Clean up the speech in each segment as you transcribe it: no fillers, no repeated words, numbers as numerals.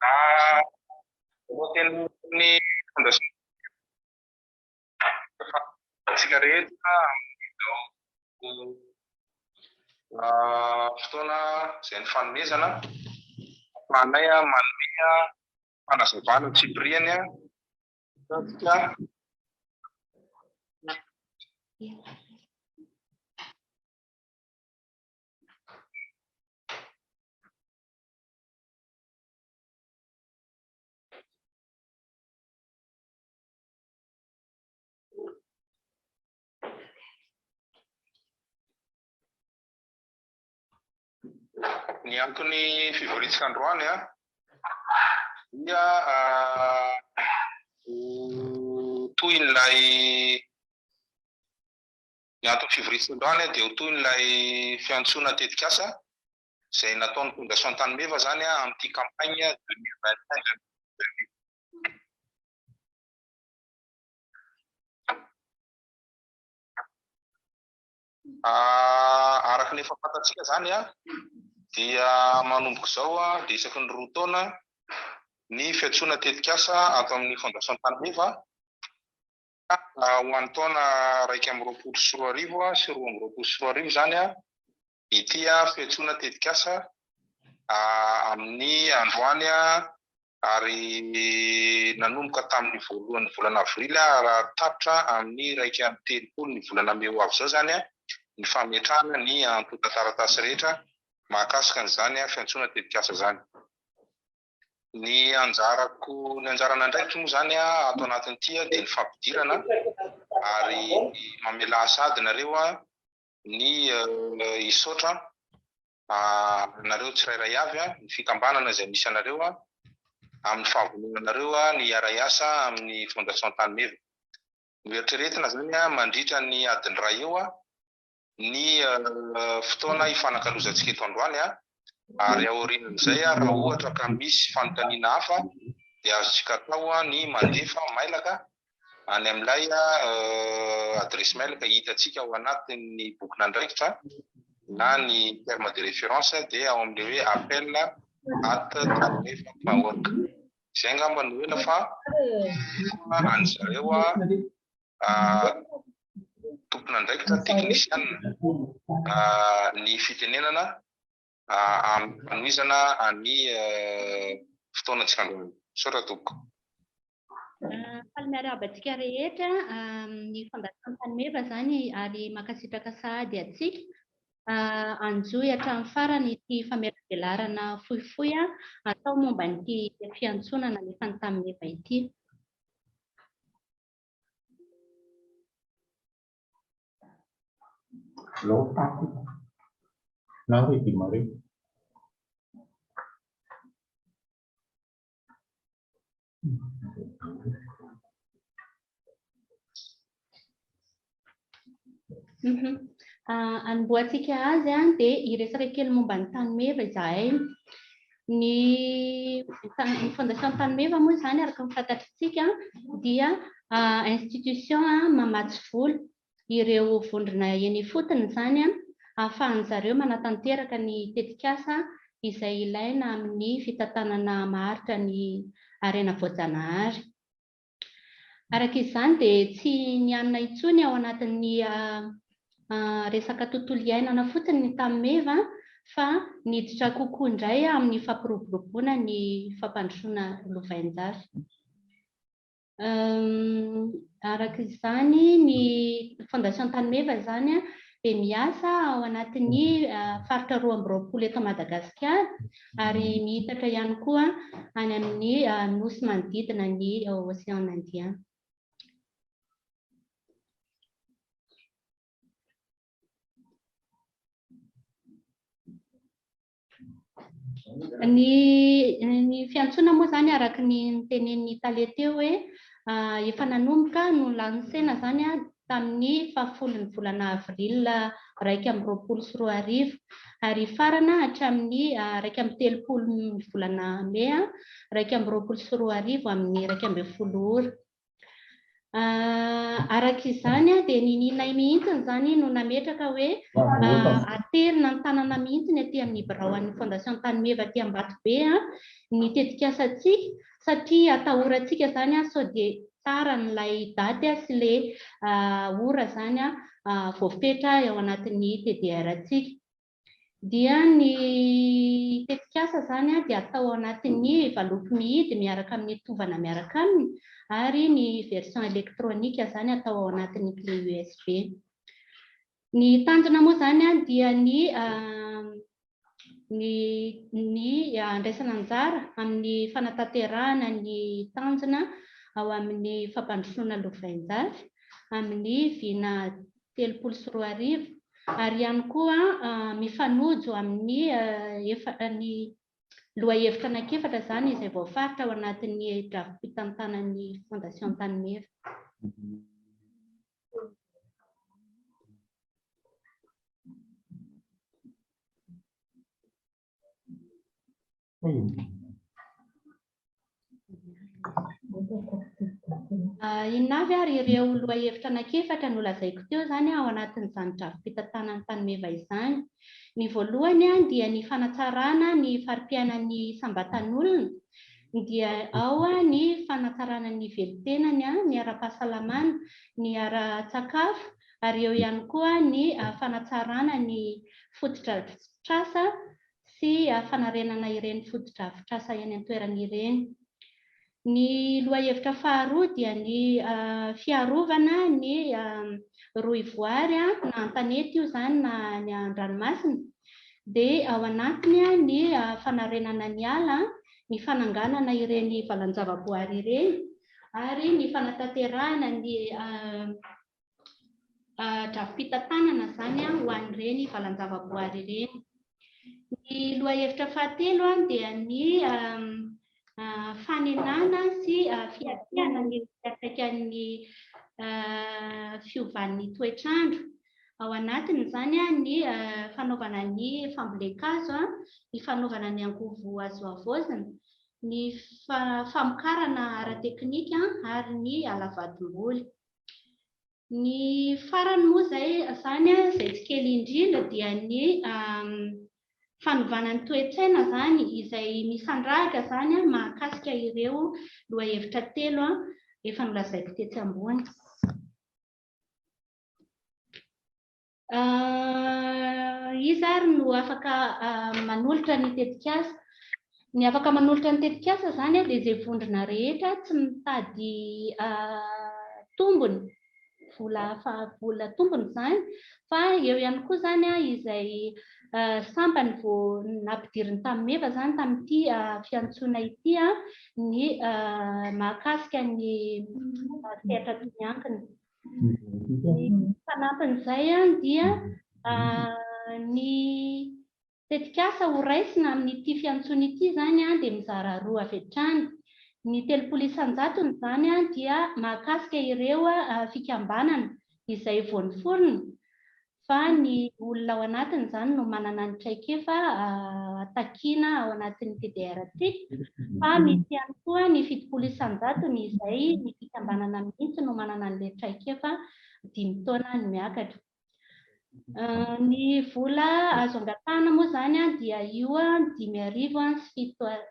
Ah, kemudian ini fondasi sigaretra itu fotoana izay ny fanomezana manay manome fanazavana tsy hiboriany satria ny antony fivoritsika androany dia toy n'ilay ny antony fivoritsika androany dia toy n'ilay fiantsoana tetikasa izay nataon'ny fondation Tanimeva zany amin'ity campagne 2025. Araka ny efa fantatsika zany dia manomboka izao dia isaky ny 2 taona ny fiantsoana tetikasa ato amin'ny fondation Tanimeva ho an'ny taona 2024 sy 2024 zany ity fiantsoana tetikasa amin'ny androany ary nanomboka tamin'ny voalohan'ny volana avril raha tapitra amin'ny 1 ny volana May ho avy zao zany ny fametrahana ny antota-taratasy rehetra mahakasika an'izany fiantsoana tetikasa zany. Ny anjarana ndraikitra moa zany ato anatin'ity dia ny fampidirana ary mamela sady nareo ny isotra nareo tsirairay avy ny fikambanana izay misy anareo amin'ny fahavononanareo ny iara iasa amin'ny fondation Tanimeva. Mieritreretina zany mandritra ny adiny iray eo ny fotoana ifanankalozantsika eto androany ary aorian'izay raha ohatra ka misy fanontaniana hafa dia azontsika atao ny mandefa mailaka any amin'ilay adresy mailaka hitantsika ao anatin'ny boky nandraikitra na ny terme de référence dia ao amin'ilay hoe appel@tanimeva.org. Izay angamba no hoe fa an'zareo tompon'andraikitra teknisiana ny fitenenana amin'ny fanohizana ny fotoanantsika androany. Saotra tompoko. Falimiarabantsika rehetra ny fondation Tanimeva zany ary makasitraka sahady atsika anjoy hatramin'ny farany ity famelabelarana fohifohy atao momba n'ity fiantsonana ny Tanimeva ity. Anboatsika azy dia iresaka kely momba ny Tanimeva izahay. Ny fondation Tanimeva moa zany araka ny fantatritsika dia institution mamatsy vola ireo vondrona eny fotony zany ahafahan'zareo manatanteraka ny tetikasa izay ilaina amin'ny fitantanana maharitra ny arena voajanahary. Araka izany dia tsy nianona intsony ao anatin'ny resaka tontolo iainana fotsiny ny Tanimeva fa niditra kokoa indray amin'ny fampiroboroboana ny fampandrosoana lovain-jafy. Araka izany ny fondation Tanimeva zany dia miasa ao anatin'ny faritra 12 eto Madagasikara ary mihitatra ihany koa any amin'ny nosy manodidina ny Océan Indien. Ny fiantsoana moa zany araka ny tenen'ny Italia teo hoe efa nanomboka no lansena zany tamin'ny 10 volana avril 2024 ary farana hatramin'ny 30 volana May 2024 amin'ny 12 ora. Arak'izany dia nininay mihitsiny zany no nametraka hoe aterina ny tanàna mihitsiny aty amin'ny birao an'ny fondation Tanimeva aty Ambatobe ny tetikasantsika satria atahorantsika zany sao dia tsara n'ilay daty sy le ora zany voafetra eo anatin'ny TDR-tsika. Dia ny tetikasa zany dia atao anatin'ny valopy mihidy miaraka amin'ny tovana miaraka aminy, ary ny version elektronika zany atao ao anatin'ny clé USB. Ny tanjona moa zany dia ny andraisana anjara amin'ny fanatanterahana ny tanjona ao amin'ny fampandrosoana lovain-jafy amin'ny vina 340, ary ihany koa mifanojo amin'ny ny lohahevitra anankiefatra zany izay voafaritra ao anatin'ny drafi-pitantanan'ny fondation Tanimeva. Inavy ary ireo lohahevitra anankiefatra nolazaiko teo zany ao anatin'izany drafi-pitantanan'ny Tanimeva izany. Ny voalohany dia ny fanatsarana ny fari-piainan'ny sambatan'olona, dia ao ny fanatsarana ny velitenany, ny ara-pahasalamana, ny ara-tsakafo, ary eo ihany koa ny fanatsarana ny fotodrafitrasa sy fanarenana ireny fotodrafitrasa eny an-toerana ireny. Ny lohahevitra faharoa dia ny fiarovana ny rohivoary na an-tanety io zany na ny an-dranomasina, dia ao anatiny ny fanarenana ny ala, ny fananganana ireny valan-javaboary ireny, ary ny fanatanterahana ny drafi-pitantanana zany ho an'ireny valan-javaboary ireny. Ny lohahevitra fahatelo dia ny fanenana sy fiakiana ny fiatraikan'ny fiovan'ny toetrandro. Ao anatiny zany ny fanaovana ny fambolem-kazo, ny fanaovana ny angovo azo avoazina, ny famokarana ara-teknika ary ny alavadim-boly. Ny farany moa zay tsy kely indrindra dia ny fanovana ny toe-tsaina zany izay misandrahaka zany mahakasika ireo lohahevitra telo efa nolazaiko tetsy ambony. Izy ary no afaka manolotra ny tetikasa. Ny afaka manolotra ny tetikasa zany dia izay vondrona rehetra tsy mitady tombony, vola tombony zany, fa eo ihany koa zany izay sampany vao nampidiriny Tanimeva zany tamin'ity fiantsoana ity ny mahakasika ny sehatra miankina. Ny fanampan'izay dia ny tetikasa ho raisina amin'ity fiantsoana ity zany dia mizara roa avy hatrany. Ny 30 isan-jatony zany dia mahakasika ireo fikambanana izay vao niforona, fa ny olona ao anatiny zany no manana ny traikefa takiana ao anatin'ny TDR-tsika, fa misy ihany koa ny 70 isan-jatony izay ny fikambanana mihitsy no manana an'ilay traikefa 5 taona ny miakatra. Ny vola azo angatahana moa zany dia io 5,7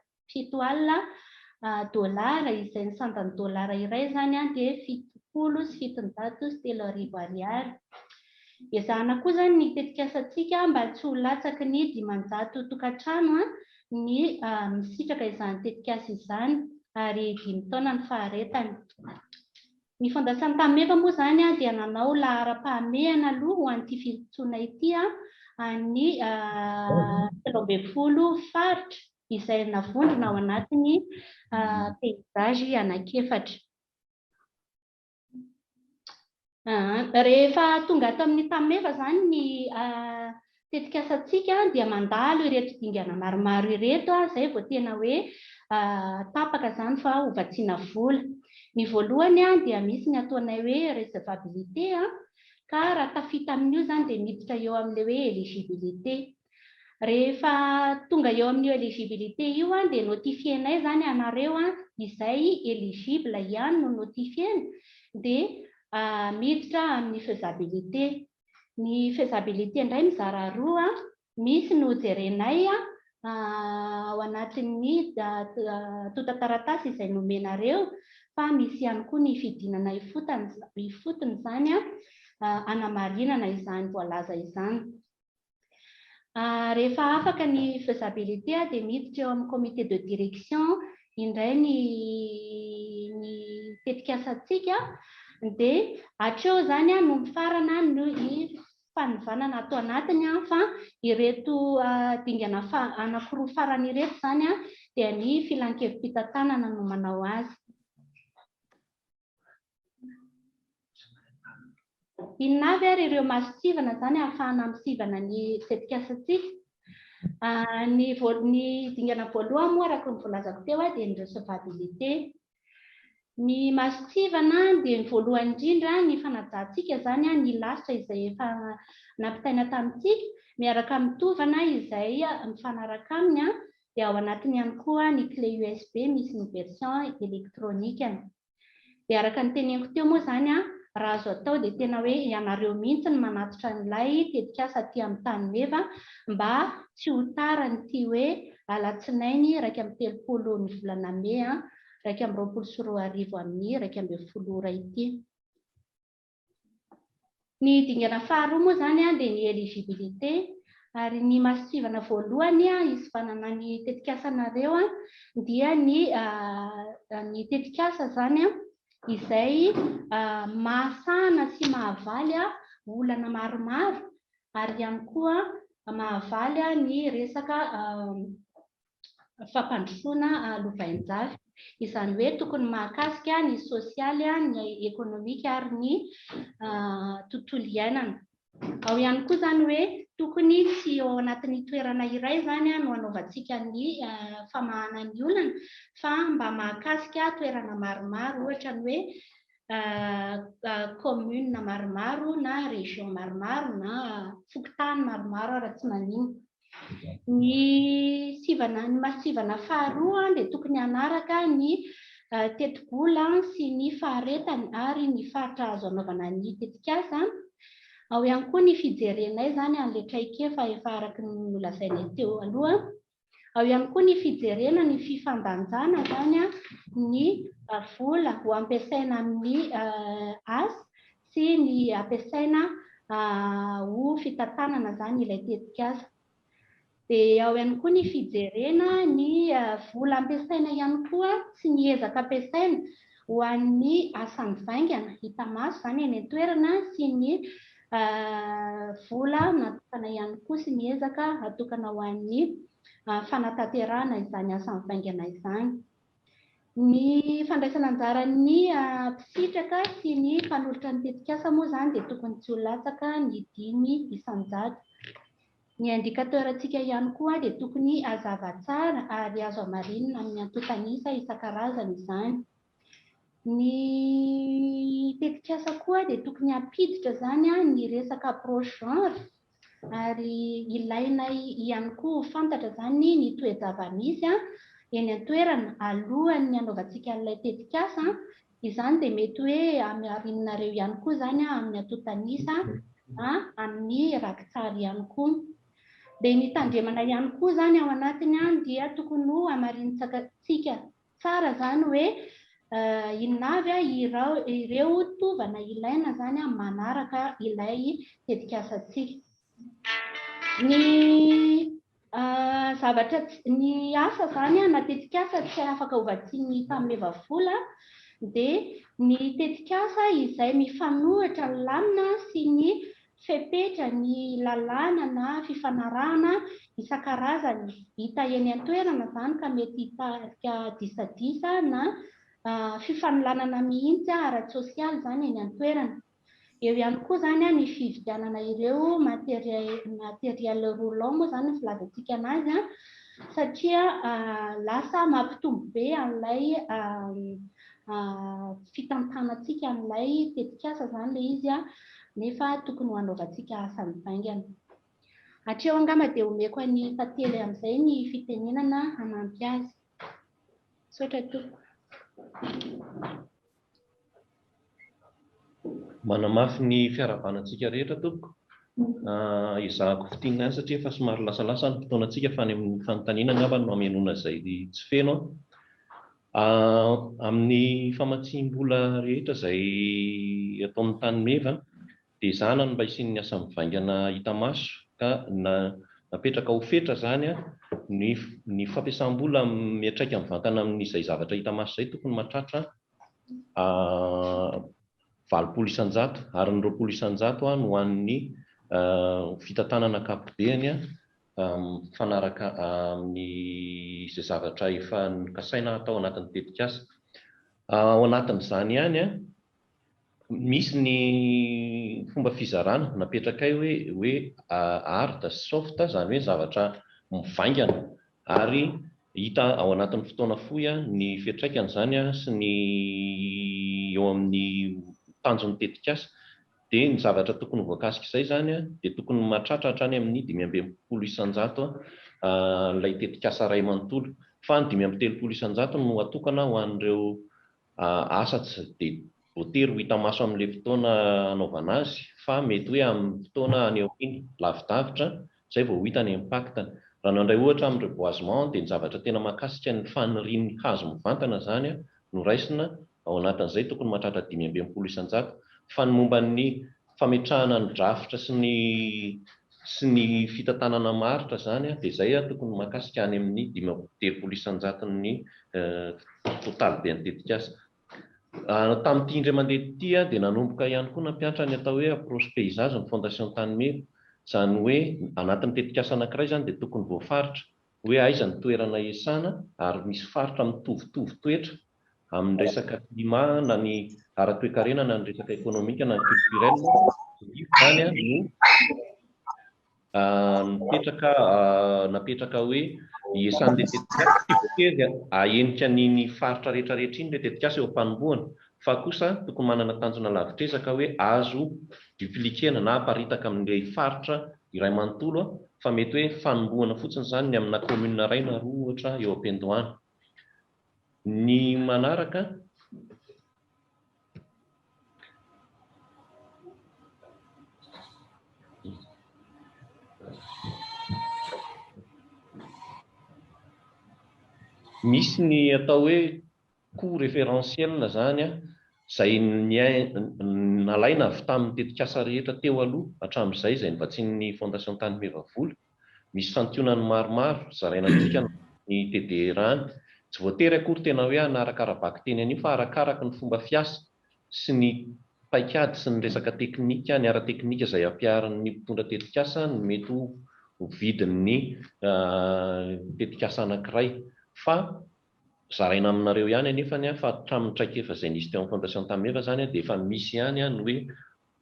dolara, izay ny sandan'ny dolara iray zany dia 70,703 ariary. Ezahana koa zany ny tetikasantsika mba tsy ho latsaky ny 500 tokantrano ny misitraka izany tetikasa izany, ary 5 taona ny faharetany. Ny fondation Tanimeva moa zany dia nanao laharam-pahamehana aloha ho an'ity fiantsoana ity ny 12 faritra izay navondrona ao anatin'ny peizazy anankiefatra. Rehefa tonga ato amin'ny Tanimeva zany ny tetikasantsika dia mandalo ireto dingana maromaro ireto izay vao tena hoe tapaka zany fa hovatsiana vola. Ny voalohany dia misy ny ataonay hoe recevabilité, ka raha tafita amin'io zany dia miditra eo amin'ilay hoe éligibilité. Rehefa tonga eo amin'io éligibilité io dia notifienay zany anareo izay éligible ihany no notifieny, dia miditra amin'ny faisabilité. Ny faisabilité indray mizara roa, misy no jerenay ao anatin'ny tonta-taratasy izay nomenareo, fa misy ihany koa ny fidinana ifotony izany anamarinana izany voalaza izany. Rehefa afaka ny faisabilité dia miditra eo amin'ny comité de direction indray ny tetik'asantsika, dia hatreo zany no mifarana no fanovanana atao anatiny fa ireto dingana anankiroa farany ireto zany dia ny filan-kevim-pitantanana no manao azy. Inona avy ary ireo masitsivana zany ahafahana misivana ny tetik'asantsika? Ny dingana voalohany moa araka ny voalazako teo dia ny recevabilité. Ny masitsivana dia ny voalohany indrindra ny fanajantsika zany ny lasitra izay efa nampitaina tamintsika miaraka mitovana izay mifanaraka aminy, dia ao anatiny ihany koa ny clé USB misy ny version électronique. Dia araka ny teneniko teo moa zany raha azo atao dia tena hoe ianareo mihitsy ny manatitra an'ilay tetik'asa aty amin'ny tany meva mba tsy ho tara nyty hoe alatsinainy 1 ny volana May 2024 amin'ny 12 ity. Ny dingana faharoa moa zany dia ny éligibilité, ary ny masitsivana voalohany isivanana ny tetik'asanareo dia ny tetik'asa zany izay mahasana sy mahavaly olana maromaro, ary ihany koa mahavaly ny resaka fampandrosoana lovain-jafy, izany hoe tokony mahakasika ny sosialy, ny ekonomika ary ny tontolo iainana. Ao ihany koa zany hoe tokony tsy ao anatin'ny toerana iray zany no anaovantsika ny famahana ny olana, fa mba mahakasika toerana maromaro, ohatra ny hoe commune maromaro na région maromaro na fokontany maromaro raha tsy manino. Ny masitsivana faharoa dia tokony hanaraka ny teti-bola sy ny faharetany ary ny faritra azo anaovana ny tetik'asa. Ao ihany koa ny fijerenay zany an'ilay traikefa efa araka ny nolazainay teo aloha. Ao ihany koa ny fijerena ny fifandanjana zany ny vola ho ampiasaina amin'ny asa sy ny ampiasaina ho fitantanana zany ilay tetik'asa. Dia ao ihany koa ny fijerena ny vola ampiasaina ihany koa sy ny ezaka ampiasaina ho an'ny asan'ny vaingana hita maso zany eny an-toerana, sy ny vola natokana ihany koa sy ny ezaka atokana ho an'ny fanatanterahana izany asan'ny vaingana izany. Ny fandraisana anjara ny mpisitraka sy ny mpanolotra ny tetik'asa moa zany dia tokony tsy ho latsaka ny 5 isan-jato. Ny indikateuratsika ihany koa dia tokony hazava tsara ary azo amarinina amin'ny antotanisa isan-karazany izany. Ny tetik'asa koa dia tokony hampiditra zany ny resaka proche genre, ary ilaina ihany koa fantatra zany ny toe-java-misy eny an-toerana alohan'ny anaovantsika an'ilay tetik'asa. Izany dia mety hoe amarinareo ihany koa zany amin'ny antotanisa amin'ny rakitsara ihany koa. Dia ny tandremana ihany koa zany ao anatiny dia tokony ho amarintsika tsara zany hoe inona avy ireo tovana ilaina zany manaraka ilay tetik'asantsika. Ny asa zany na tetik'asa tsy afaka hovatsiany tamin'ny vavola, dia ny tetik'asa izay mifanohitra ny lamina sy ny fepetra, ny lalàna na fifanarahana isan-karazany hita eny an-toerana zany, ka mety hitarika disadisa na fifanolanana mihitsy ara-tsosialy zany eny an-toerana. Eo ihany koa zany ny fividianana ireo materiel roulant moa zany filazantsika anazy, satria lasa mampitombo be an'ilay fitantanantsika an'ilay tetik'asa zany ilay izy, nefa tokony ho anaovantsika asan'ny vaingana. Hatreo angamba dia omeko any fately amin'izay ny fitenenana hanampy azy. Sotra tompoko. Manamafy ny fiaravanantsika rehetra tompoko. Izahako fitinina any satria efa somary lasalasa ny fotoanantsika fa any amin'ny fanontaniana angamba no hamelona izay tsy feno. Amin'ny famatsim-bola rehetra izay ataon'ny tanimeva dia zana no mba hisian'ny asa mivaingana hita maso ka napetraka ho fetra zany ny fampiasam-bola miatraika mivantana amin'izay zavatra hita maso izay tokony mahatratra 20% isan-jato ary ny 20% isan-jato no hoan'ny fitantanana ankapobeny fanaraka amin'izay zavatra efa nikasaina atao anatin'ny tetikasa. Ao anatin'izany ihany misy ny fomba fizarana napetraka hoe hard soft, zany hoe zavatra mivaingana ary hita ao anatin'ny fotoana fohy ny fiantraikany zany sy ny eo amin'ny tanjon'ny tetikasa. Dia ny zavatra tokony voakasika izay zany dia tokony mahatratra hatrany amin'ny 5% isan-jato ilay tetikasa iray manontolo, fa ny 5% isan-jato no atokana ho an'ireo asa tsy dia voatery ho hita maso amin'ilay fotoana anaovana azy, fa mety hoe amin'ny fotoana anehoany lavidavitra izay vao hita ny impactany. Raha nandray ohatra amin'ny reboisement dia ny zavatra tena mahakasika ny fanirian'ny hazo mivantana zany no raisina ao anatin'izay tokony mahatratra 5% isan-jato. Fa ny momba ny fametrahana ny drafitra sy ny fitantanana maritra zany dia izay tokony mahakasika any amin'ny 30% isan-jato ny total be ny tetikasa. Tamin'ity indray mandeha ity dia nanomboka ihany koa nampiatra ny atao hoe approche paysage ny fondation tanimeva, zany hoe anatin'ny tetikasa anankiray zany dia tokony voafaritra hoe aiza ny toerana iasana ary misy faritra mitovitovy toetra amin'ny resaka climat na ny ara-toekarena na ny resaka ekonomika na ny culturel zany no napetraka hoe iasan'ilay tetikasa voatery ahenika ny faritra rehetrarehetra iny ilay tetikasa eo am-panombohana, fa kosa tokony manana tanjona lavitrezaka hoe azo duplikena na aparitaka amin'ilay faritra iray manontolo, fa mety hoe fanombohana fotsiny zany ny amina commune iray na roa ohatra eo am-Pendohany. Ny manaraka misy ny atao hoe coût référentiel zany izay nalaina avy tamin'ny tetikasa rehetra teo aloha hatramin'izay izay nivatsian'ny fondation tanimeva vola. Misy santionany maromaro zaraina antsika ny TDR-any, tsy voatery akory tena hoe hanarakarabaka teny anio fa arakaraka ny fomba fiasa sy ny paikady sy ny resaka teknika, ny ara-teknika izay ampiarin'ny mpitondra tetikasa ny mety ho vidin'ny tetikasa anankiray. Fa zaraina aminareo ihany anefany fa hatramin'ny traikefa izay nisy teo amin'ny fondation tanimeva zany dia efa misy ihany ny hoe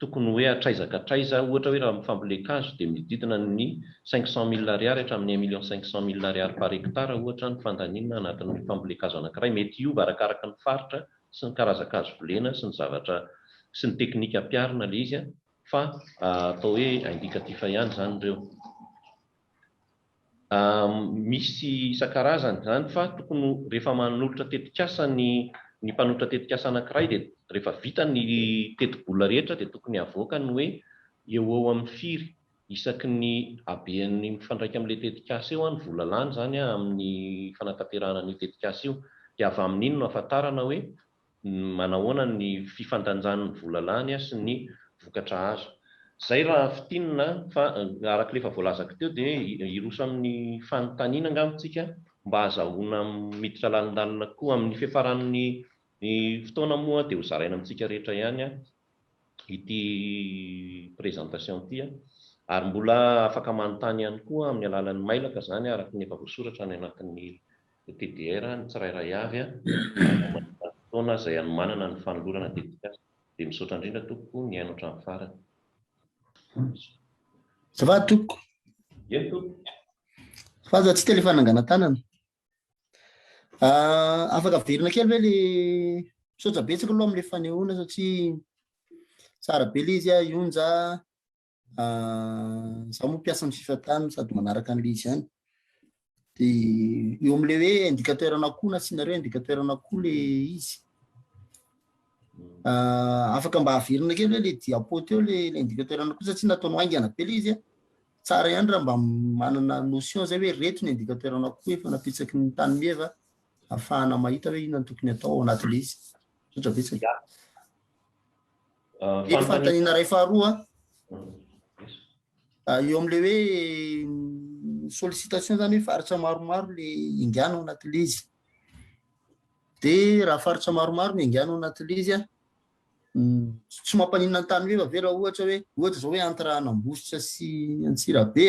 tokony hoe hatraizakatraiza, ohatra hoe raha mifambolekazo dia mididina ny 500 000 ariary hatramin'ny 1 500 000 ariary par hectare ohatra ny fandaninana anatin'ny fambolekazo anankiray. Mety hiova arakaraka ny faritra sy ny karazan-kazo volena sy ny zavatra sy ny teknika ampiarina ilay izy, fa atao hoe indikatif ihany zany ireo. Misy isan-karazany zany fa tokony rehefa manolotra tetikasa ny mpanolotra tetikasa anankiray dia rehefa vita ny teti-bola rehetra dia tokony avoaka ny hoe eo amin'ny firy isaky ny haben'ny mifandraika amin'ilay tetikasa eo ny vola lany zany amin'ny fanatanterahana ny tetikasa io, dia avy amin'iny no ahafantarana hoe manahoana ny fifandanjan'ny vola lany sy ny vokatra azo. Izay raha fitinina fa araka ilay efa voalazako teo dia iroso amin'ny fanontaniana angamitsika mba ahazahoana miditra lalindalina koa amin'ny fiafaran'ny fotoana moa dia ho zaraina amintsika rehetra ihany ity présentation ity, ary mbola afaka manontany ihany koa amin'ny alalan'ny mailaka zany araka ny efa voasoratra ny anatin'ny TDR ny tsirairay avy fotoana izay anomanana ny fanolorana tetikasa. Dia misaotra indrindra tompoko ny haino hatramin'ny farany. Zava toko. Faza tsy telefanangana tanana. Afaka verina kely ve le misaotra betsaka aloha amin'ilay fanehoana satria tsara be ilay izy ionja za moa mpiasa ny fifatana sady manaraka an'ilay izy ihany. Dia eo amin'ilay hoe indicateur anakoho na sinareo indicateur anakoho le izy. afaka mba averina kely hoe le diapoty eo le indikateurana kosa tsy nataony haingana be le izy tsara ihany raha mba manana notion zay hoe reto ny indikateurana koa efa napitsaky ny tany meva ahafahana mahita hoe inona ny tokony atao ao anatin'le izy sotra betsaka fantanina ray faharoa eo am'le hoe sollicitation zany hoe faritra maromaro le ingana ao anatin'le izy de raha faritra maromaro no ingana ao anatin'le izy tsy mampanina ny tany meva ve raha ohatra zao hoe entre Anambositra sy Antsirabe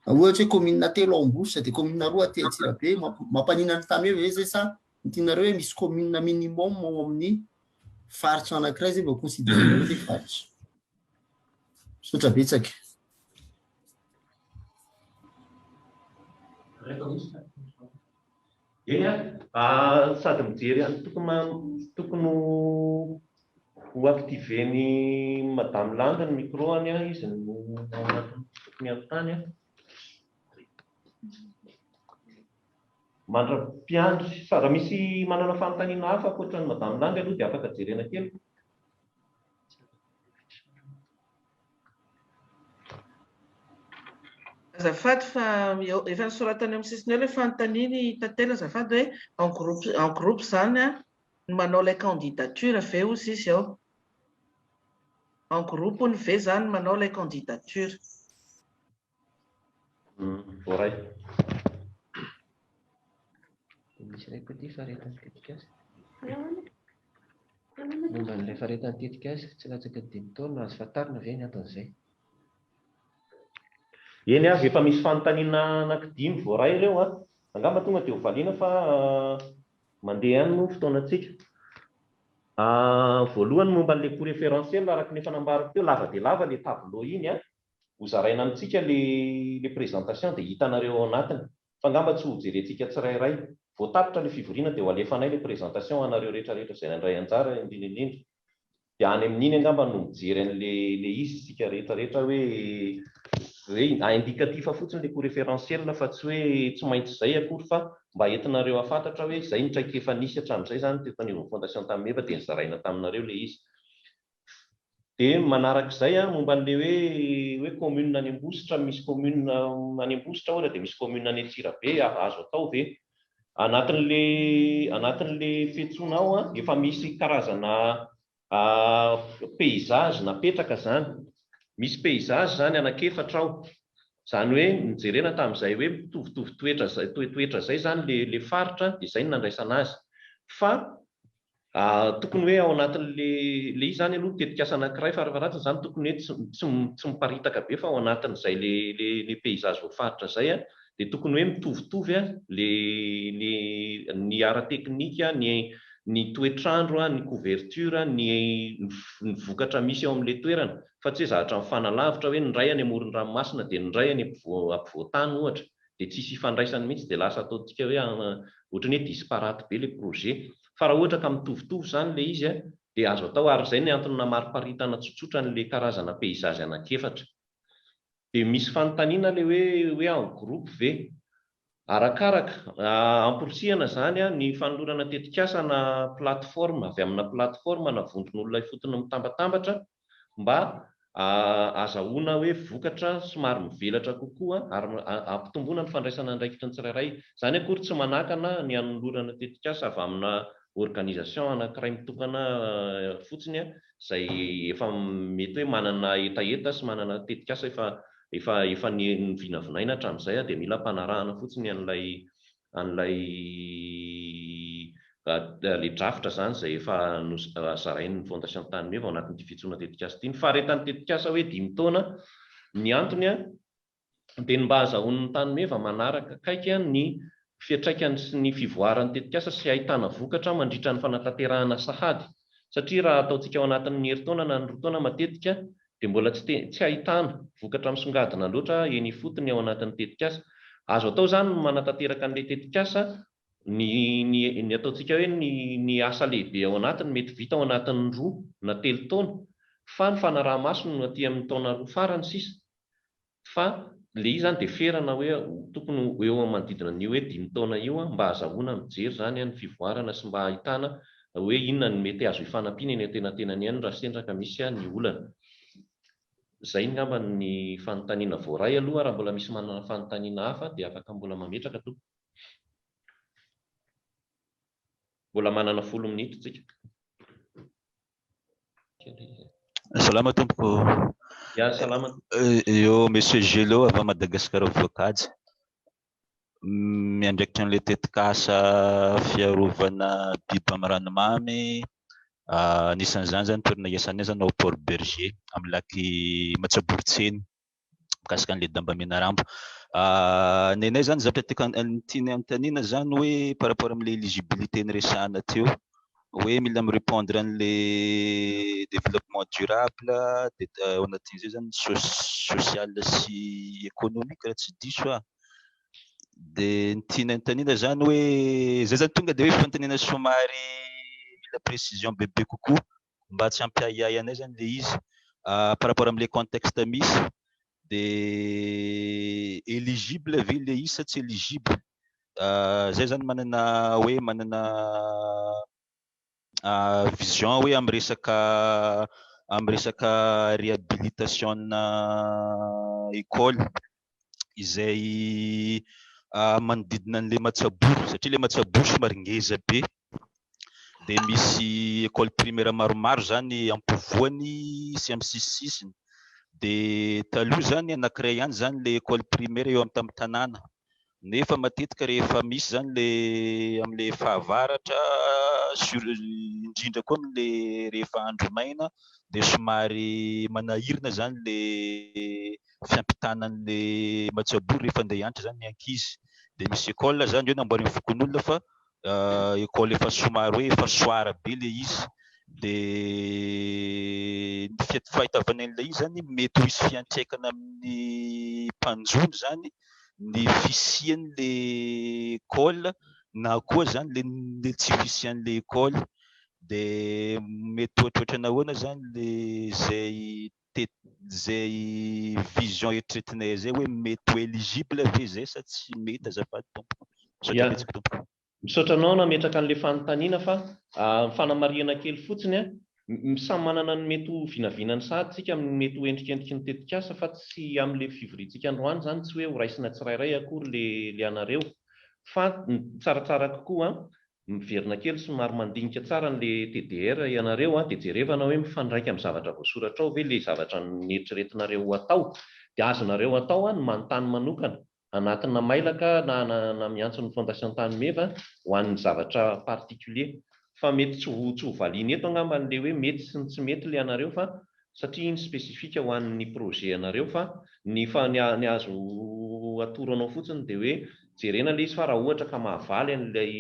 ohatra hoe commune telo ao Ambositra de commune roa aty Antsirabe mampanina ny tany meva zay sa nitinareo hoe misy commune minimum ao amin'ny faritra anankiray zay mba considéré le faritra sotra betsaka sady mijery tokony ho activeny madame Langa ny micro-any izy no tokony antany mandra-piandry raha misy manana fanontaniana hafa ankoatra ny madame Langa aloha dia afaka jerena kely. Azafady fa efa nisoratany amin'ny sisiny eo ilay fanontaniany tantela azafady hoe en groupe zany manao ilay candidature ve ho sisy ao en groupe ny ve zany manao ilay candidature voaray misy ray koa ty faharetany tetikasa momba n'ilay faharetany tetikasa tsy latsaka dimy taona azo fantarina ve ny aton'izay eny avy efa misy fanontaniana anankidimy voaray ireo angamba tonga dia hovaliana fa mandeha ihany no fotoanantsika voalohany momba n'ilay cours référentiel araka ny fanambarako teo lava dia lava ilay tableau iny hozaraina amintsika le présentation dia hitanareo ao anatiny fa angamba tsy ho jerentsika tsirairay voatapitra ilay fivoriana dia ho alefanay ilay présentation anareo rehetrarehetra izay nandray anjara indrindraindrindra dia any amin'iny angamba no mijery an'le izy sika rehetrarehetra hoe indikatif fotsiny le cours référentiel fa tsy hoe tsy maintsy izay akory fa mba entinareo afantatra hoe izay ny traika efa nisy hatramin'izay zany teo taniovon'ny fondation tameva dia nizaraina taminareo le izy dia manarak'izay momba n'le hoe commune any Ambositra misy commune any Ambositra ohatra dia misy commune any Antsirabe azo atao ve anatin'le fiantsoana ao efa misy karazana paysage napetraka zany misy paysage zany anakefatra ao zany hoe nijerena tamin'izay hoe mitovitovy toetra zay zany le faritra dia izay no nandraisana azy fa tokony hoe ao anatin'le izy zany aloha tetikasa anankiray farafaratsiny zany tokony hoe tsy miparitaka be fa ao anatin'izay le paysage voafaritra zay dia tokony hoe mitovitovy ny ara-teknika ny toetrandro ny couverture ny vokatra misy ao amin'ilay toerana fa tsy hoe zavatra mifanalavitra hoe ny ray any amoron-ranomasina dia ny ray any ampovoantany ohatra dia tsisy ifandraisany mihitsy dia lasa ataontsika hoe ohatran'ny hoe disparate be le projet fa raha ohatra ka mitovitovy zany le izy dia azo atao ary izay ny antony namariparitana tsotsotra n'le karazana paysage anankiefatra dia misy fanontaniana le hoe en groupe ve arakaraka amporisihana zany ny fanolorana tetikasa na plateforme avy amina plateforme na vondron'olona fotony mitambatambatra mba azahoana hoe vokatra somary mivelatra kokoa ary ampitomboana ny fandraisana andraikitra ny tsirairay zany akory tsy manakana ny anolorana tetikasa avy amina organisation anankiray mitokana fotsiny izay efa mety hoe manana etaeta sy manana tetikasa efa nivinavinaina hatramin'izay dia mila mpanarahana fotsiny an'ilay le drafitra zany izay efa zarain'ny fondation Tanimeva ao anatin'ity fitsoana tetikasa ity ny faharetan'ny tetikasa hoe 5 taona ny antony dia mba azahoan'ny Tanimeva manaraka akaiky ny fiantraikany sy ny fivoaran'ny tetikasa sy ahitana vokatra mandritra ny fanatanterahana sahady satria raha ataontsika ao anatin'ny herintaona na ny roa taona matetika dia mbola tsy ahitana vokatra misongadina loatra eny fotony ao anatin'ny tetikasa azo atao zany manatanteraka an'ilay tetikasa ny ataontsika hoe ny asa lehibe ao anatiny mety vita ao anatin'ny 2 na 3 taona fa ny fanaraha-maso no aty amin'ny taona 2 farany sisa fa le izy zany dia ferana hoe tokony eo manodidina ny hoe 5 taona io mba azahoana mijery zany ny fivoarana sy mba ahitana hoe inona ny mety azo hifanampiana eny antenantenany ihany raha sendra ka misy ny olana. Izay ngamba ny fanontaniana voaray aloha. Raha mbola misy manana fanontaniana hafa dia afaka mbola mametraka tompoko. Mbola manana 10 minitra tsika. Salama tompoko. Ya, salama. Io Monsieur Gelo avy Madagasikara Voakajy. Miandraikitra an'ilay tetikasa fiarovana biby amin'ny ranomamy. Anisan'izany zany toerana iasanay zany ao Port Berger amin'ny laky Matsaborotseny mikasika an'ilay damba Menarambo. Nenay zany zavatra tiany antanina zany hoe par rapport amin'ilay éligibilité niresahana teo hoe mila mirépondre an'ilay développement durable ao anatin'izay zany social sy économique raha tsy diso a. Dia ny tiany antanina zany hoe zay zany tonga dia hoe fanontaniana somary mila précision bebe kokoa mba tsy hampiahiahy anay zany le izy par rapport amin'ilay contexte misy. Dia éligible ve le izy sa tsy éligible, zay zany manana hoe manana vision hoe amin'ny resaka réhabilitation école izay manodidina an'ilay Matsaboro satria ilay Matsaboro somary ngeza be. Dia misy école primaire maromaro zany ampovoany sy amin'ny sisisisiny. Dia taloha zany anankiray ihany zany le école primaire eo amin'ny tanàna. Nefa matetika rehefa misy zany le amin'ilay fahavaratra indrindra koa amin'ilay rehefa andro maina dia somary manahirina zany le fiampitanan'ilay Matsaboro rehefa andeha hianatra zany ny ankizy. Dia misy école zany eo namboarin'ny fokon'olona fa école efa somary hoe efa soara be le izy. Dia ny fahitavana an'ilay izy zany mety ho hisy fiantraikana amin'ny mpanjono zany ny fisian'le école na koa zany le tsy fisian'le école. Dia mety ohatrohatra nahoana zany le zay vision eritreretinay zay hoe mety ho éligible ve zay sa tsy mety azafady tompoko. Misaotra anao nametraka an'ilay fanontaniana fa fanamariana kely fotsiny samy manana ny mety ho vinavinany sahady tsika amin'ny mety ho endrikendriky ny tetikasa fa tsy amin'ilay fivorintsika androany zany tsy hoe ho raisina tsirairay akory le anareo fa tsaratsara kokoa miverina kely somary mandinika tsara n'ilay TDR ianareo dia jerevana hoe mifandraika amin'ny zavatra voasoratra ao ve le zavatra nieritreretinareo atao dia azonareo atao ny manontany manokana anatina mailaka na miantso ny fondation Tany Meva ho an'ny zavatra particulier. Fa mety tsy ho valiana eto angamba n'le hoe mety sy tsy mety le anareo fa satria iny spesifika ho an'ny projet anareo fa ny azo atoro anao fotsiny dia hoe jerena le izy fa raha ohatra ka mahavaly an'ilay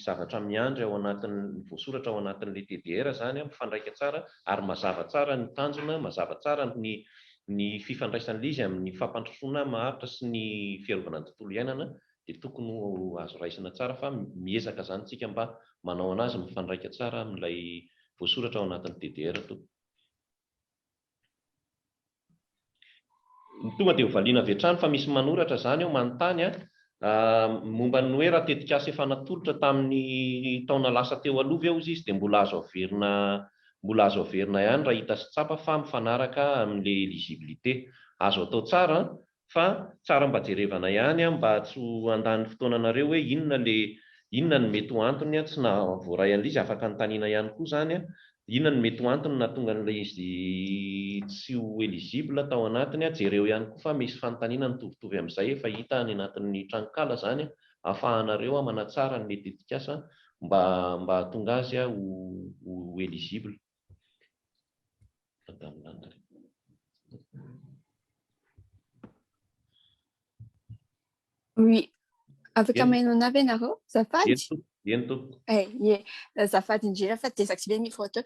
zavatra miandry ao anatin'ny voasoratra ao anatin'ilay TDR zany mifandraika tsara ary mazava tsara ny tanjona, mazava tsara ny fifandraisan'ilay izy amin'ny fampandrosoana maharitra sy ny fiarovana ny tontolo iainana dia tokony ho azo raisina tsara fa miezaka zany tsika mba manao anazy mifandraika tsara amin'ilay voasoratra ao anatin'ny TDR tompoko. Tonga dia ho valiana avy hatrany fa misy manoratra zany ao manontany momba ny hoe raha tetikasa efa natolotra tamin'ny taona lasa teo aloha ve ozy izy dia mbola azo averina ihany raha hita sy tsapa fa mifanaraka amin'ilay éligibilité. Azo atao tsara fa tsara mba jerevana ihany mba tsy ho andany fotoananareo hoe inona ny mety ho antony tsy na voaray an'ilay izy afaka anontaniana ihany koa zany inona ny mety ho antony na tonga n'ilay izy tsy ho éligible tao anatiny jereo ihany koa fa misy fanontaniana mitovitovy amin'izay efa hita any anatin'ny tranokala zany ahafahanareo manatsara ny tetikasa mba hahatonga azy ho éligible. Oui, afaka mainona avy ianareo zafady? Eny tompoko. Azafady indrindra fa désactiver micro teo.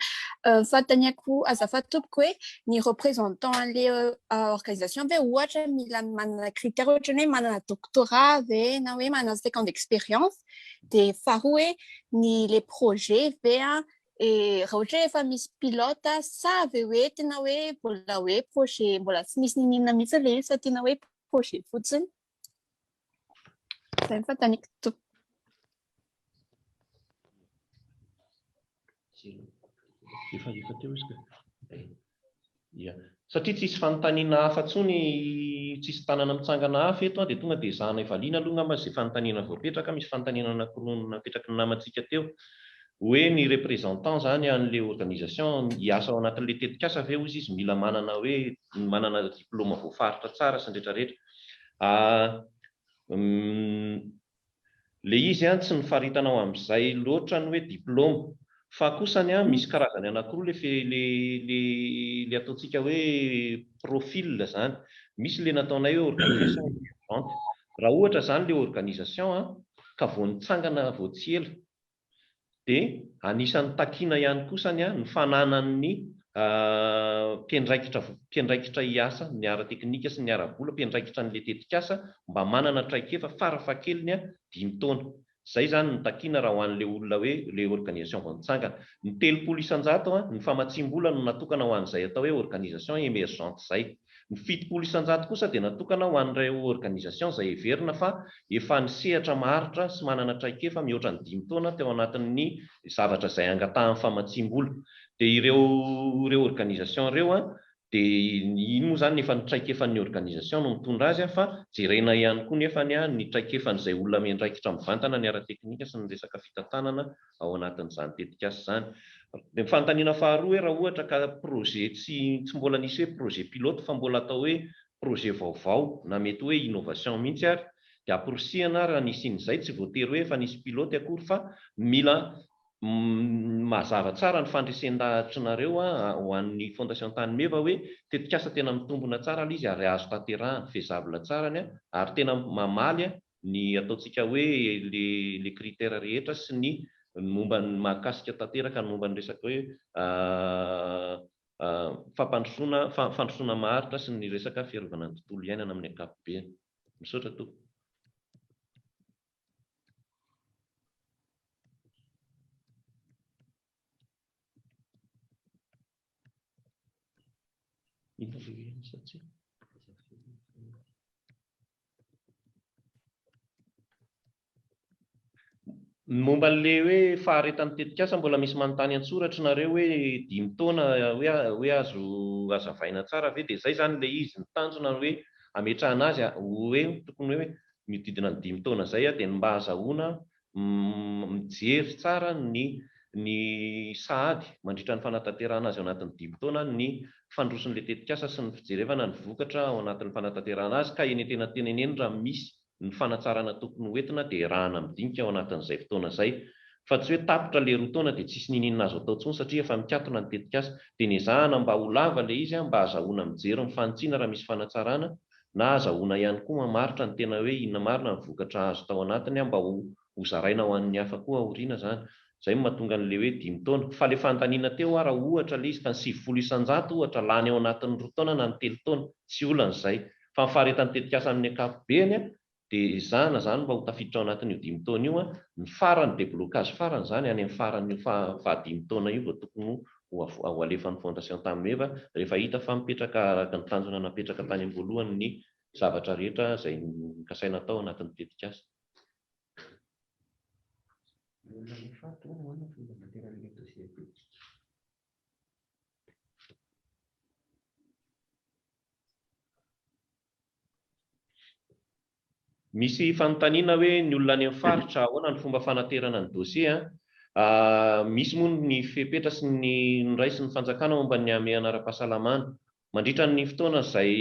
Fantaniako azafady tompoko hoe ny représentant an'le organisation ve ohatra mila manana critère ohatra ny hoe manana doctorat ve na hoe manana 5 ans d'expérience dia faharoa hoe ny le projet ve raha ohatra hoe efa misy pilote sa ve hoe tena hoe mbola hoe projet mbola tsy misy ninina mihitsy le sa tena hoe projet fotsiny. Zay ny fantaniko tompoko. Efa teo izy ka. Ia. Satria tsisy fanontaniana hafa tsony, tsisy tanana mitsangana hafa eto dia tonga dia zahana evaliana aloha ngamba izay fanontaniana voapetraka. Misy fanontaniana anankiroa napetraky ny namantsika teo hoe ny représentant zany an'ilay organisation hiasa ao anatin'ilay tetikasa ve hozy izy mila manana diplôma voafaritra tsara sy ny rehetrarehetra. Le izy tsy nifaritanao amin'izay loatra ny hoe diplôma, fa kosany misy karazany anankiroa le ataontsika hoe profil zany. Misy le nataonay hoe organisation emergente. Raha ohatra zany le organisation ka vao nitsangana vao tsy ela, dia anisan'ny takiana ihany kosany ny fananan'ny mpiandraikitra hiasa, ny ara-teknika sy ny ara-bola, mpiandraikitra n'ilay tetikasa mba manana traikefa farafahakeliny 5 taona. Izay zany ny takiana raha ho an'ilay olona hoe le organisation vao nitsangana. Ny 300,000 ny famatsiam-bola no natokana ho an'izay atao hoe organisation émergente izay. Ny 700,000 kosa dia natokana ho an'ireo organisation izay heverina fa efa nisehatra maharitra sy manana traikefa mihoatra ny 5 taona teo anatin'ny zavatra izay angatahan'ny famatsiam-bola. Dia ireo organisation ireo dia iny moa zany efa ny traikefan'ny organisation no mitondra azy, fa jerena ihany koa nefa ny traikefan'izay olona miandraikitra mivantana ny ara-teknika sy ny resaka fitantanana ao anatin'izany tetikasa izany. Dia ny fanontaniana faharoa hoe raha ohatra ka projet tsy mbola nisy hoe projet pilote fa mbola atao hoe projet vaovao na mety hoe innovation mihitsy ary, dia aporisihana raha nisy an'izay, tsy voatery hoe efa nisy pilote akory fa mila mazava tsara ny fandresendahitrinareo ho an'ny fondation Tany Meva hoe tetikasa tena mitombona tsara ilay izy ary azo tanterahana faizabla tsarany ary tena mamaly ny ataontsika hoe le critère rehetra sy ny momba ny mahakasika tanteraka ny momba ny resaka hoe fandrosoana maharitra sy ny resaka fiarovana ny tontolo iainana amin'ny ankapobeny. Misaotra to. Momba n'ilay hoe faharetan'ny tetikasa mbola misy manontany an-tsoratra nareo hoe 5 taona hoe azo hazavaina tsara ve, dia izay zany ilay izy ny tanjona hoe ametrahana azy hoe tokony hoe mididina ny 5 taona izay dia mba ahazahoana mijery tsara ny sahady mandritra ny fanatanterahana azy ao anatin'ny 5 taona, ny fandrosin'ilay tetikasa sy ny fijerevana ny vokatra ao anatin'ny fanatanterahana azy, ka eny tena teneneny raha misy ny fanatsarana tokony hoentina dia rahana midinika ao anatin'izay fotoana izay. Fa tsy hoe tapitra le 2 taona dia tsisy ninina azo atao intsony satria efa mikatona ny tetikasa. Dia ny ezahana mba ho lava ilay izy mba ahazahoana mijery ny fantsiana raha misy fanatsarana, na ahazahoana ihany koa mamaritra ny tena hoe inona marina ny vokatra azo tao anatiny mba ho zaraina ho an'ny hafa koa aoriana zany. Izay mahatonga an'ilay hoe 5 taona. Fa le fanontaniana teo raha ohatra ilay izy ka ny 9,900 ohatra lany ao anatin'ny 2 taona na ny 3 taona, tsy olana izay. Fa ny faharetan'ny tetikasa amin'ny ankapobeny dia ezahana zany mba ho tafiditra ao anatin'io 5 taona io ny farany déblocage farany zany any amin'ny faran'io fa 5 taona io vao tokony ho alefan'ny fondation Tany Meva rehefa hita fa mipetraka araka ny tanjona napetraka tany am-boalohany ny zavatra rehetra izay kasaina tao anatin'ny tetikasa. Misy fanontaniana hoe ny olona any amin'ny faritra ahoana ny fomba fanaterana ny dossier. Misy moa ny fepetra sy ny ray sy ny fanjakana momba ny amehana ara-pahasalamana mandritra ny fotoana izay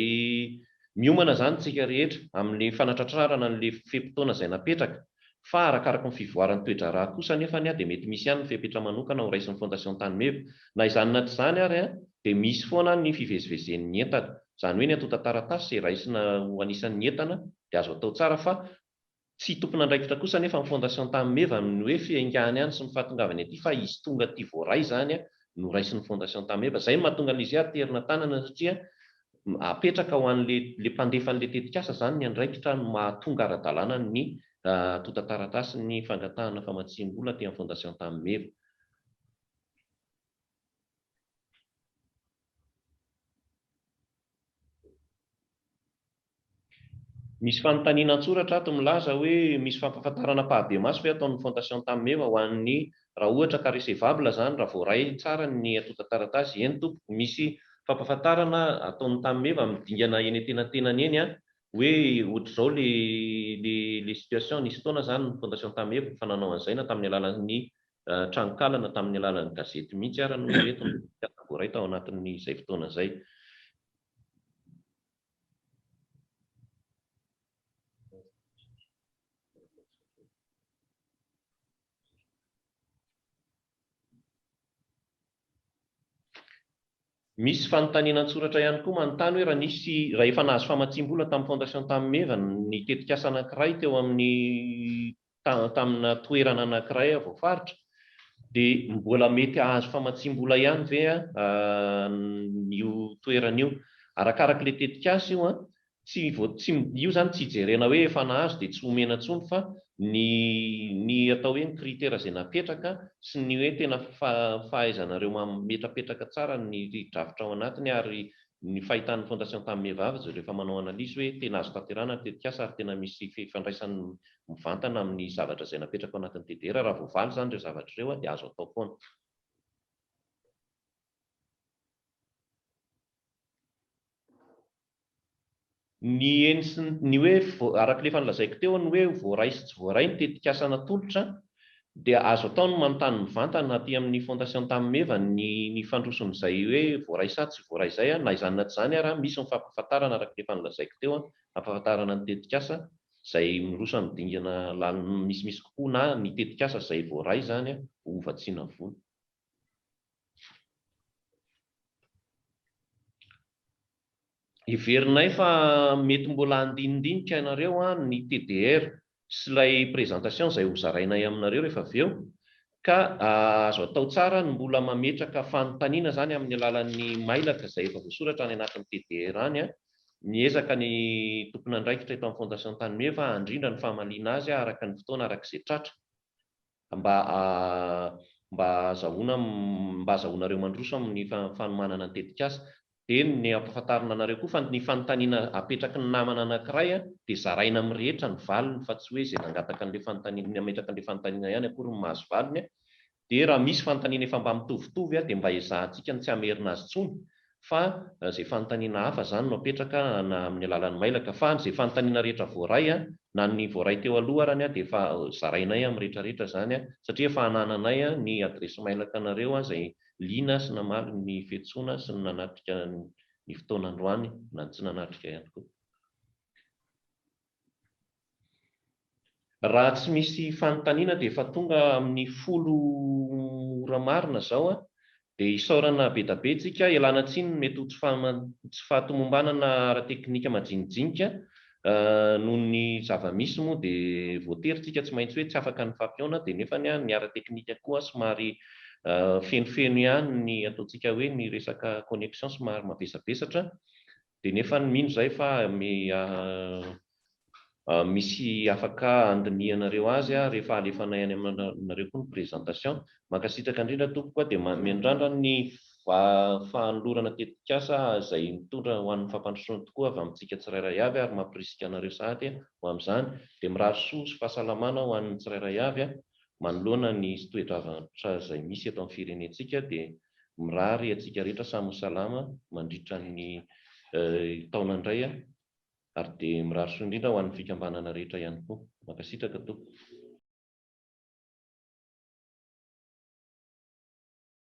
miomana zany tsika rehetra amin'ny fanatratrarana n'ilay fe-potoana izay napetraka, fa arakaraka ny fivoaran'ny toe-draharaha kosa nefa dia mety misy ihany ny fepetra manokana ho raisin'ny fondation Tany Meva. Na izany na tsy izany ary dia misy foana ny fivezivezen'ny entana, izany hoe ny atonta taratasy izay raisina ho anisan'ny entana dia azo atao tsara, fa tsy tompon'andraikitra kosa nefa ny fondation Tany Meva ny hoe fiaingahany ihany sy ny fahatongavany aty, fa izy tonga aty voaray zany no raisin'ny fondation Tany Meva. Izay mahatonga an'izy aterina tanana satria apetraka ho an'ilay mpandefan'ilay tetikasa zany ny andraikitra no mahatonga ara-dalàna ny atonta taratasy ny fangatahana famatsiam-bola aty amin'ny fondation Tany Meva. Misy fanontaniana an-tsoratra ato milaza hoe misy fampahafantarana pahabe maso ve ataon'ny fondation tamin'eva ho an'ny raha ohatra ka recevable zany raha voaray tsara ny atota taratasy. Eny tompoko, misy fampahafantarana ataon'ny tamin'eva midingana eny antenantenany eny hoe ohatr'izao le situation nisy fotoana zany ny fondation tamin'eva fa nanao an'izay na tamin'ny alalan'ny tranokala na tamin'ny alalan'ny gazety mihitsy ary no reto voaray tao anatin'izay fotoana izay. Misy fanontaniana an-tsoratra ihany koa manontany hoe raha efa nahazo famatsim-bola tamin'ny fondation tamin'eva ny tetikasa anankiray teo amin'ny tamina toerana anankiray voafaritra, dia mbola mety hahazo famatsim-bola ihany ve io toerana io. Arakarak'ilay tetikasa io io zany tsy jerena hoe efa nahazo dia tsy omena intsony, fa ny atao hoe ny kritera izay napetraka sy ny hoe tena fahaizanareo mametrapetraka tsara ny drafitra ao anatiny ary ny fahitan'ny fondation tamin'eva avy rehefa manao analizy hoe tena azo tanterana ny tetikasa ary tena misy fifandraisany mivantana amin'ny zavatra izay napetraka ao anatin'ny TDR. Raha voavaly zany ireo zavatra ireo dia azo atao foana. Ny hoe arak'ilay efa nilazaiko teo ny hoe voaray sy tsy voaray ny tetikasa natolotra dia azo atao ny manontany mivantana aty amin'ny fondation tamin'eva ny fandroson'izay hoe voaray sa tsy voaray izay, na izany na tsy izany ary misy ny fampahafantarana arak'ilay efa nilazaiko teo ampahafantarana ny tetikasa izay miroso midingana lalina misimisy kokoa na ny tetikasa izay voaray zany ho vatsiana vola. Heverinay fa mety mbola andinidinika ianareo ny TDR sy ilay présentation izay hozarainay aminareo rehefa avy eo, ka azo atao tsara ny mbola mametraka fanontaniana zany amin'ny alalan'ny mailaka izay efa voasoratra any anatin'ny TDR any. Miezaka ny tompona andraikitra eto amin'ny fondation tamin'eva handrindra ny fahamaliana azy araka ny fotoana arak'izay tratra mba azahoanareo mandroso amin'ny fanomanana ny tetikasa. Dia ny ampahafantarina anareo koa fa ny fanontaniana apetraky ny namana anankiray dia zaraina amin'ny rehetra ny valiny, fa tsy hoe izay nangataka an'ilay fanontaniana ametraka an'ilay fanontaniana ihany akory ny mahazo valiny. Dia raha misy fanontaniana efa mba mitovitovy dia mba ezahantsika ny tsy hamerina azy intsony, fa izay fanontaniana hafa zany no apetraka na amin'ny alalan'ny mailaka, fa izay fanontaniana rehetra voaray na ny voaray teo aloha arany dia efa zarainay amin'ny rehetrarehetra zany satria efa hanananay ny adresy mailaka anareo izay liana sy namaly ny fiantsoana sy ny nanatrika ny fotoana androany na tsy nanatrika ihany koa. Raha tsy misy fanontaniana dia efa tonga amin'ny 10 ora marina izao dia isaorana be da be tsika, ialana tsiny mety ho tsy fahatomombanana ara-teknika majinijinika noho ny zava-misy moa dia voatery tsika tsy maintsy hoe tsy afaka ny fampiona, dia nefa ny ara-teknika koa somary fenofeno ihany ny ataontsika hoe ny resaka connexion somary mavesabesatra, dia nefa mino izay fa misy afaka andinihanareo azy rehefa alefanay any aminareo koa ny présentation. Mankasitraka indrindra tompoko dia mendrandra ny fanolorana tetikasa izay mitondra ho an'ny fampandrosoana tokoa avy amintsika tsirairay avy ary mampirisika anareo sahady ho amin'izany, dia mirary soa sy fahasalamana ho an'ny tsirairay avy manoloana ny toe-javatra izay misy eto amin'ny firenentsika, dia mirary atsika rehetra samy salama mandritra ny taona indray ary dia mirary soa indrindra ho an'ny fikambanana rehetra ihany koa. Mankasitraka tompoko.